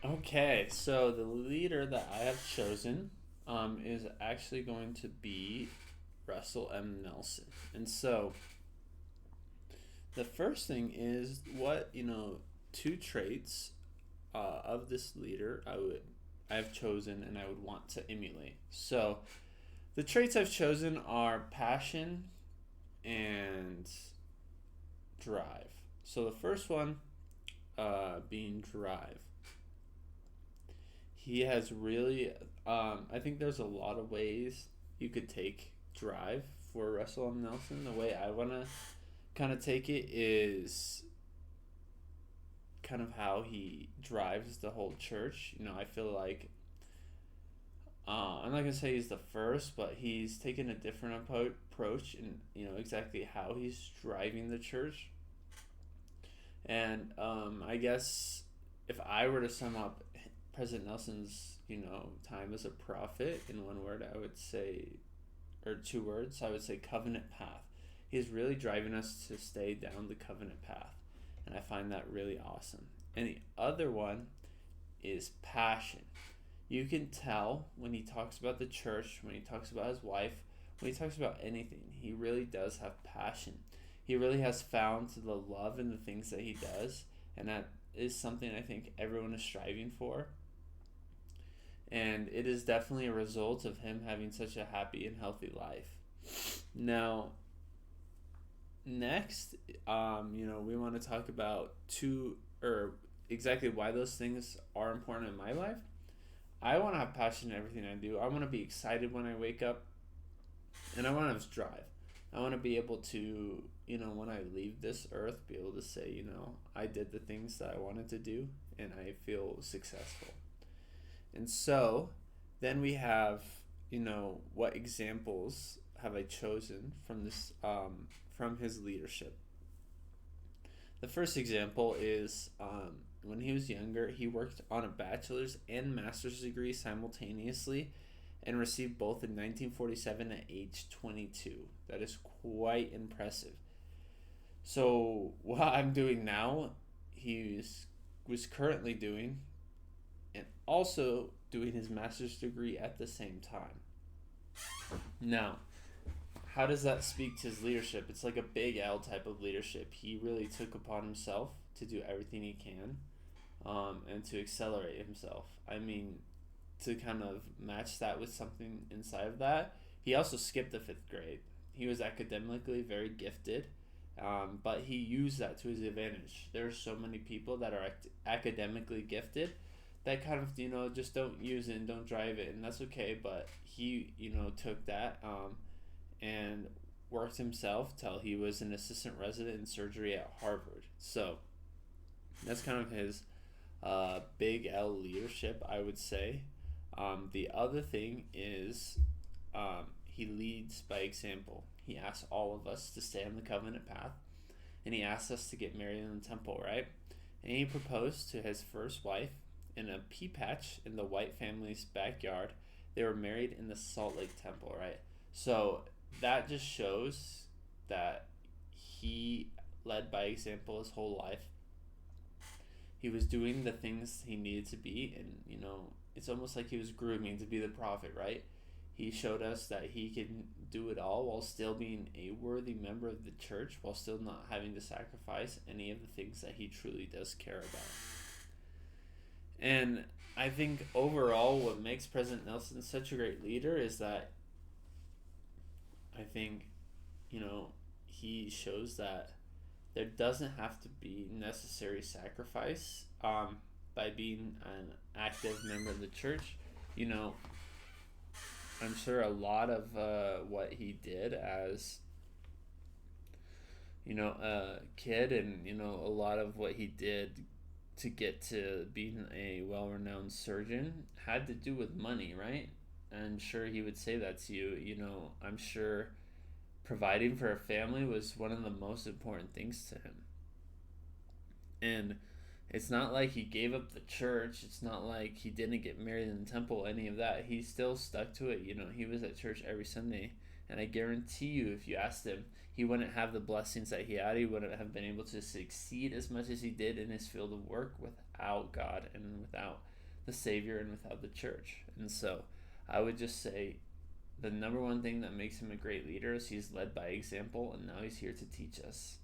Okay, so the leader that I have chosen is actually going to be Russell M. Nelson. And so the first thing is two traits of this leader I've chosen and I would want to emulate. So the traits I've chosen are passion and drive. So the first one being drive. He has really, I think there's a lot of ways you could take drive for Russell M. Nelson. The way I want to kind of take it is kind of how he drives the whole church. I feel like I'm not gonna say he's the first, but he's taken a different approach in exactly how he's driving the church. And I guess if I were to sum up President Nelson's time as a prophet in one word, I would say, or two words, I would say covenant path. He's really driving us to stay down the covenant path, and I find that really awesome. And the other one is passion. You can tell when he talks about the church, when he talks about his wife, when he talks about anything, he really does have passion. He really has found the love in the things that he does, and that is something I think everyone is striving for. And it is definitely a result of him having such a happy and healthy life. Now, next, we want to talk about exactly why those things are important in my life. I want to have passion in everything I do. I want to be excited when I wake up, and I want to have drive. I want to be able to, when I leave this earth, be able to say, I did the things that I wanted to do, and I feel successful. And so, then we have, what examples have I chosen from this, from his leadership. The first example is when he was younger, he worked on a bachelor's and master's degree simultaneously and received both in 1947 at age 22. That is quite impressive. So, what I'm doing now, was currently doing, and also doing his master's degree at the same time. Now, how does that speak to his leadership? It's like a big L type of leadership. He really took upon himself to do everything he can, and to accelerate himself. I mean, to kind of match that with something inside of that, he also skipped the fifth grade. He was academically very gifted, but he used that to his advantage. There are so many people that are academically gifted that kind of just don't use it and don't drive it, and that's okay. But he took that and worked himself till he was an assistant resident in surgery at Harvard. So that's kind of his big L leadership, I would say. The other thing is he leads by example. He asks all of us to stay on the covenant path, and he asks us to get married in the temple, right? And he proposed to his first wife in a pea patch in the White family's backyard. They were married in the Salt Lake Temple, right? So that just shows that he led by example his whole life. He was doing the things he needed to be, and it's almost like he was grooming to be the prophet, right? He showed us that he can do it all while still being a worthy member of the church, while still not having to sacrifice any of the things that he truly does care about. And I think overall, what makes President Nelson such a great leader is that I think, he shows that there doesn't have to be necessary sacrifice by being an active member of the church. You know, I'm sure a lot of what he did as a kid, and a lot of what he did to get to being a well-renowned surgeon had to do with money, right? I'm sure he would say that to you. I'm sure providing for a family was one of the most important things to him. And it's not like he gave up the church. It's not like he didn't get married in the temple, any of that. He still stuck to it. He was at church every Sunday. And I guarantee you, if you asked him, he wouldn't have the blessings that he had. He wouldn't have been able to succeed as much as he did in his field of work without God and without the Savior and without the church. And so I would just say the number one thing that makes him a great leader is he's led by example, and now he's here to teach us.